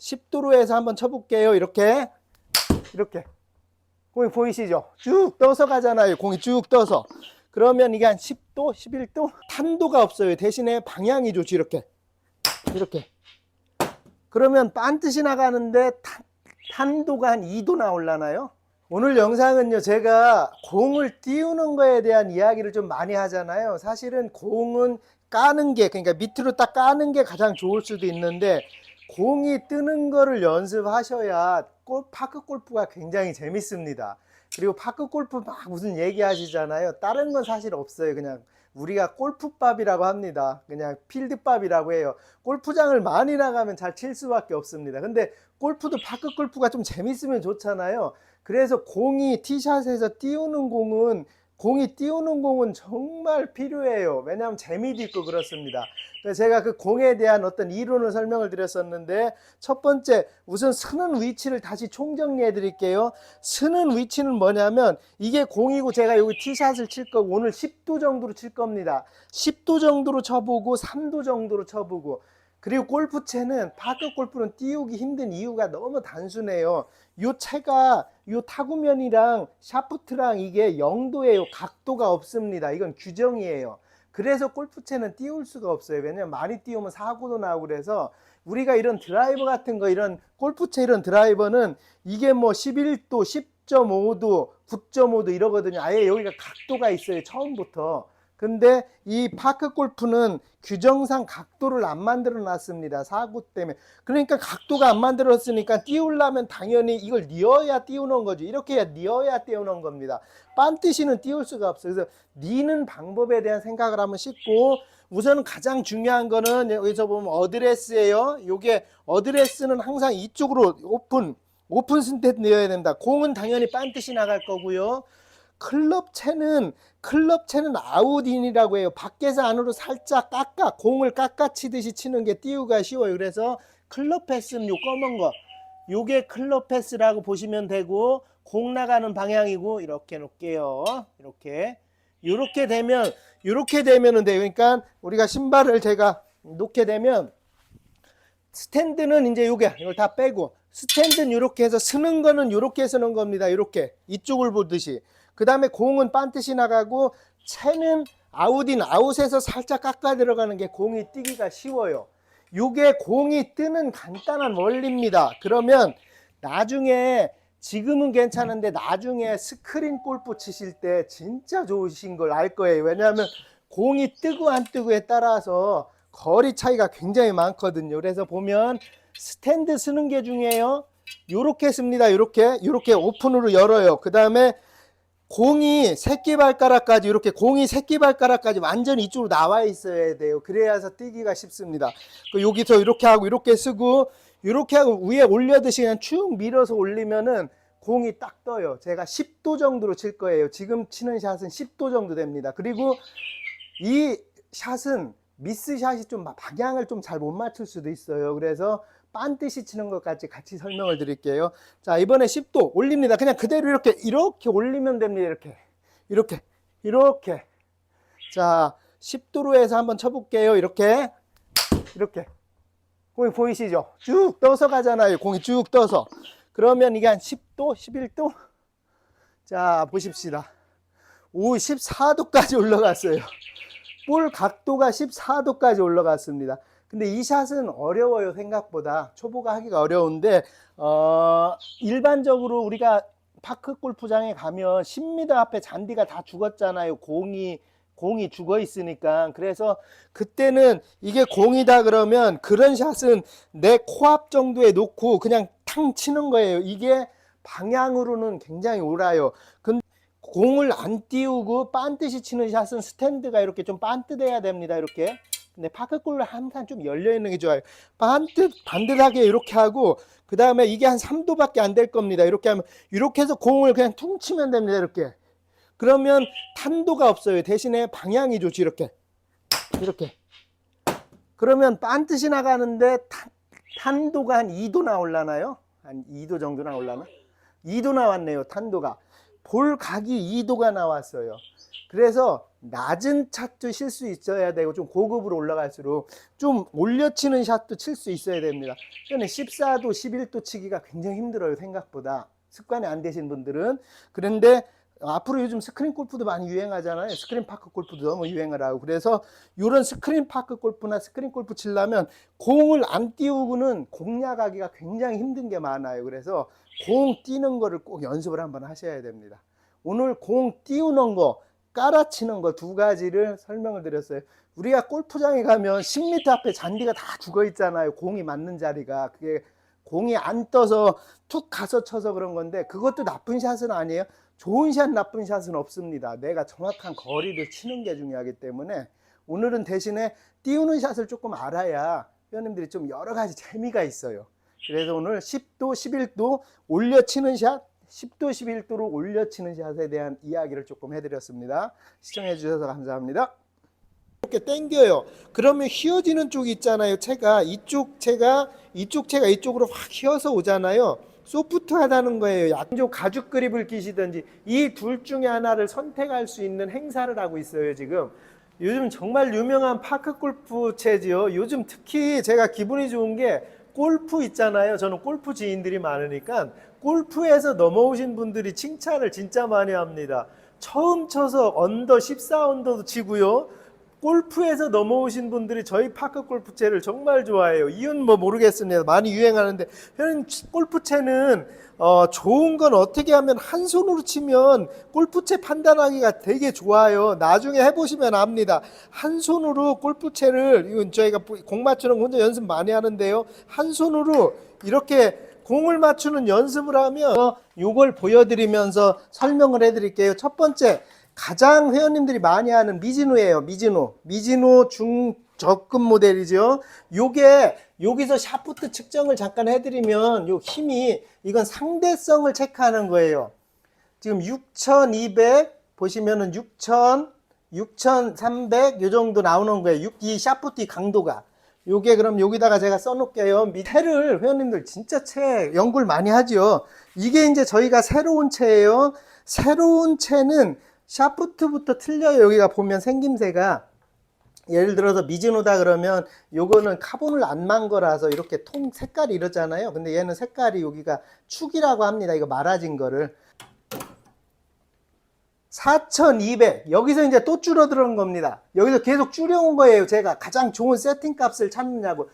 10도로 해서 한번 쳐볼게요. 이렇게 공이 보이시죠? 쭉 떠서 가잖아요. 공이 쭉 떠서. 그러면 이게 한 10도, 11도? 탄도가 없어요. 대신에 방향이 좋지. 이렇게 그러면 반듯이 나가는데 탄도가 한 2도 나올라나요? 오늘 영상은요, 제가 공을 띄우는 거에 대한 이야기를 좀 많이 하잖아요. 사실은 공은 까는 게, 그러니까 밑으로 딱 까는 게 가장 좋을 수도 있는데, 공이 뜨는 거를 연습하셔야 파크 골프가 굉장히 재밌습니다. 그리고 파크 골프 막 무슨 얘기하시잖아요. 다른 건 사실 없어요. 그냥 우리가 골프밥이라고 합니다. 그냥 필드밥이라고 해요. 골프장을 많이 나가면 잘 칠 수밖에 없습니다. 근데 골프도 파크 골프가 좀 재밌으면 좋잖아요. 그래서 티샷에서 공이 띄우는 공은 정말 필요해요. 왜냐하면 재미도 있고 그렇습니다. 그래서 제가 그 공에 대한 어떤 이론을 설명을 드렸었는데, 첫 번째, 우선 쓰는 위치를 다시 총정리해 드릴게요. 쓰는 위치는 뭐냐면, 이게 공이고 제가 여기 티샷을 칠 거고, 오늘 10도 정도로 칠 겁니다. 10도 정도로 쳐보고 3도 정도로 쳐보고, 그리고 파크 골프는 띄우기 힘든 이유가 너무 단순해요. 요 타구면이랑 샤프트랑 이게 0도예요. 각도가 없습니다. 이건 규정이에요. 그래서 골프채는 띄울 수가 없어요. 왜냐면 많이 띄우면 사고도 나고, 그래서 우리가 이런 드라이버 같은 거, 이런 골프채 이런 드라이버는 이게 뭐 11도, 10.5도, 9.5도 이러거든요. 아예 여기가 각도가 있어요. 처음부터. 근데 이 파크 골프는 규정상 각도를 안 만들어 놨습니다. 사고 때문에. 그러니까 각도가 안 만들었으니까 띄우려면 당연히 이걸 뉘어야 띄우는 거죠. 이렇게 해야 뉘어야 띄우는 겁니다. 반드시는 띄울 수가 없어요. 그래서 뉘는 방법에 대한 생각을 한번 싣고, 우선 가장 중요한 거는 여기서 보면 어드레스예요. 요게 어드레스는 항상 이쪽으로 오픈 스탠드 넣어야 된다. 공은 당연히 반드시 나갈 거고요. 클럽채는 아웃인이라고 해요. 밖에서 안으로 살짝 공을 깎아치듯이 치는 게 띄우기가 쉬워요. 그래서 클럽 패스는 요 검은 거, 요게 클럽 패스라고 보시면 되고, 공 나가는 방향이고, 이렇게 놓을게요. 요렇게 되면은 돼요. 그러니까 우리가 신발을 제가 놓게 되면, 스탠드는 이제 이걸 다 빼고, 스탠드는 이렇게 해서 쓰는 거는 이렇게 쓰는 겁니다. 이렇게 이쪽을 보듯이. 그 다음에 공은 반듯이 나가고, 채는 아웃에서 살짝 깎아 들어가는 게 공이 뛰기가 쉬워요. 요게 공이 뜨는 간단한 원리입니다. 그러면 나중에, 지금은 괜찮은데 나중에 스크린 골프 치실 때 진짜 좋으신 걸 알 거예요. 왜냐하면 공이 뜨고 안 뜨고에 따라서 거리 차이가 굉장히 많거든요. 그래서 보면 스탠드 쓰는 게 중요해요. 요렇게 씁니다. 요렇게 오픈으로 열어요. 그 다음에 공이 새끼발가락까지 완전히 이쪽으로 나와 있어야 돼요. 그래야서 뛰기가 쉽습니다. 여기서 이렇게 하고 이렇게 쓰고, 이렇게 하고 위에 올려듯이 그냥 쭉 밀어서 올리면은 공이 딱 떠요. 제가 10도 정도로 칠 거예요. 지금 치는 샷은 10도 정도 됩니다. 그리고 이 샷은 미스샷이 좀 방향을 좀 잘 못 맞출 수도 있어요. 그래서 반듯이 치는 것까지 같이 설명을 드릴게요. 자, 이번에 10도 올립니다. 그냥 그대로 이렇게 올리면 됩니다. 이렇게. 자, 10도로 해서 한번 쳐볼게요. 이렇게. 공이 보이시죠? 쭉 떠서 가잖아요. 공이 쭉 떠서. 그러면 이게 한 10도, 11도? 자, 보십시다. 14도까지 올라갔어요. 볼 각도가 14도까지 올라갔습니다. 근데 이 샷은 어려워요. 생각보다 초보가 하기가 어려운데, 일반적으로 우리가 파크 골프장에 가면 10m 앞에 잔디가 다 죽었잖아요. 공이 죽어 있으니까. 그래서 그때는 이게 공이다 그러면 그런 샷은 내 코앞 정도에 놓고 그냥 탕 치는 거예요. 이게 방향으로는 굉장히 옳아요. 근데 공을 안 띄우고 반듯이 치는 샷은 스탠드가 이렇게 좀 반듯해야 됩니다. 이렇게. 근데 파크골은 항상 좀 열려 있는 게 좋아요. 반듯하게 이렇게 하고, 그 다음에 이게 한 3도밖에 안 될 겁니다. 이렇게 하면, 이렇게 해서 공을 그냥 퉁 치면 됩니다. 이렇게. 그러면 탄도가 없어요. 대신에 방향이 좋지. 이렇게. 그러면 반듯이 나가는데 탄도가 한 2도 나올라나요? 한 2도 정도 나올라나? 2도 나왔네요. 탄도가. 볼 각이 2도가 나왔어요. 그래서 낮은 샷도 칠 수 있어야 되고 좀 고급으로 올라갈수록 좀 올려치는 샷도 칠 수 있어야 됩니다. 저는 14도, 11도 치기가 굉장히 힘들어요. 생각보다. 습관이 안 되신 분들은. 그런데 앞으로 요즘 스크린 골프도 많이 유행하잖아요. 스크린 파크 골프도 너무 유행을 하고. 그래서 이런 스크린 파크 골프나 스크린 골프 치려면 공을 안 띄우고는 공략하기가 굉장히 힘든 게 많아요. 그래서 공 띄는 거를 꼭 연습을 한번 하셔야 됩니다. 오늘 공 띄우는 거, 깔아치는 거 두 가지를 설명을 드렸어요. 우리가 골프장에 가면 10m 앞에 잔디가 다 죽어 있잖아요. 공이 맞는 자리가. 그게 공이 안 떠서 툭 가서 쳐서 그런 건데 그것도 나쁜 샷은 아니에요. 좋은 샷, 나쁜 샷은 없습니다. 내가 정확한 거리를 치는 게 중요하기 때문에 오늘은 대신에 띄우는 샷을 조금 알아야 회원님들이 좀 여러 가지 재미가 있어요. 그래서 오늘 10도, 11도 올려치는 샷, 10도, 11도로 올려치는 샷에 대한 이야기를 조금 해드렸습니다. 시청해 주셔서 감사합니다. 이렇게 당겨요. 그러면 휘어지는 쪽이 있잖아요. 이쪽 채가 이쪽으로 확 휘어서 오잖아요. 소프트하다는 거예요. 양쪽 가죽 그립을 끼시든지 이 둘 중에 하나를 선택할 수 있는 행사를 하고 있어요. 지금 요즘 정말 유명한 파크 골프 채지요. 요즘 특히 제가 기분이 좋은 게 골프 있잖아요. 저는 골프 지인들이 많으니까 골프에서 넘어오신 분들이 칭찬을 진짜 많이 합니다. 처음 쳐서 언더 14 언더도 치고요. 골프에서 넘어오신 분들이 저희 파크 골프채를 정말 좋아해요. 이유는 뭐 모르겠습니다. 많이 유행하는데 골프채는 좋은 건 어떻게 하면 한 손으로 치면 골프채 판단하기가 되게 좋아요. 나중에 해보시면 압니다. 한 손으로 골프채를 이건 저희가 공 맞추는 거 혼자 연습 많이 하는데요. 한 손으로 이렇게 공을 맞추는 연습을 하면 이걸 보여드리면서 설명을 해드릴게요. 첫 번째, 가장 회원님들이 많이 하는 미즈노예요. 미즈노 중저급 모델이죠. 요게 여기서 샤프트 측정을 잠깐 해드리면 요 힘이 이건 상대성을 체크하는 거예요. 지금 6200 보시면은 6000, 6300 요 정도 나오는 거예요. 이 샤프트 강도가. 요게 그럼 여기다가 제가 써놓을게요. 채를 회원님들 진짜 채 연구를 많이 하죠. 이게 이제 저희가 새로운 채예요. 새로운 채는 샤프트부터 틀려요. 여기가 보면 생김새가 예를 들어서 미즈노다 그러면 요거는 카본을 안 만 거라서 이렇게 통 색깔이 이러잖아요. 근데 얘는 색깔이 여기가 축이라고 합니다. 이거 말아진 거를 4200 여기서 이제 또 줄어드는 겁니다. 여기서 계속 줄여온 거예요. 제가 가장 좋은 세팅 값을 찾느냐고.